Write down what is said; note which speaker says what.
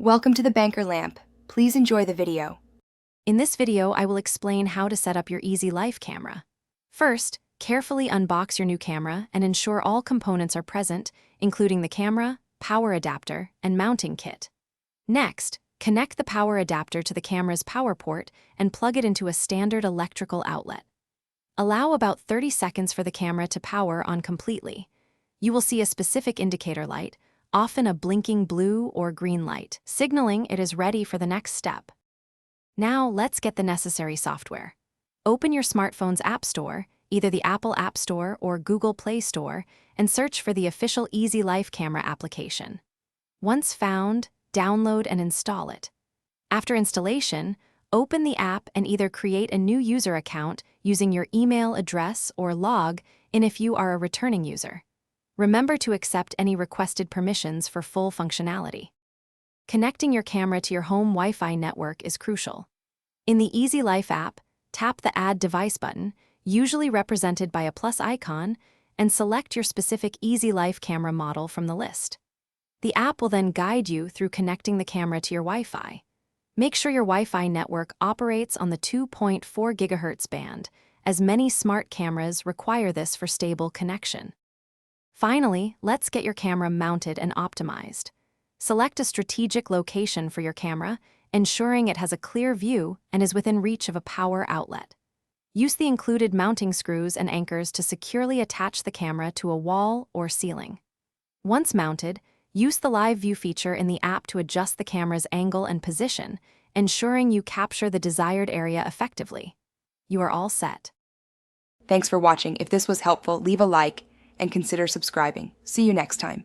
Speaker 1: Welcome to the Banker Lamp. Please enjoy the video.
Speaker 2: In this video, I will explain how to set up your EasyLife camera. First, carefully unbox your new camera and ensure all components are present, including the camera, power adapter, and mounting kit. Next, connect the power adapter to the camera's power port and plug it into a standard electrical outlet. Allow about 30 seconds for the camera to power on completely. You will see a specific indicator light, often a blinking blue or green light, signaling it is ready for the next step. Now let's get the necessary software. Open your smartphone's App Store, either the Apple App Store or Google Play Store, and search for the official EasyLife camera application. Once found, download and install it. After installation, open the app and either create a new user account using your email address or log in if you are a returning user. Remember to accept any requested permissions for full functionality. Connecting your camera to your home Wi-Fi network is crucial. In the EasyLife app, tap the Add Device button, usually represented by a plus icon, and select your specific EasyLife camera model from the list. The app will then guide you through connecting the camera to your Wi-Fi. Make sure your Wi-Fi network operates on the 2.4 GHz band, as many smart cameras require this for stable connection. Finally, let's get your camera mounted and optimized. Select a strategic location for your camera, ensuring it has a clear view and is within reach of a power outlet. Use the included mounting screws and anchors to securely attach the camera to a wall or ceiling. Once mounted, use the Live View feature in the app to adjust the camera's angle and position, ensuring you capture the desired area effectively. You are all set.
Speaker 1: Thanks for watching. If this was helpful, leave a like and consider subscribing. See you next time.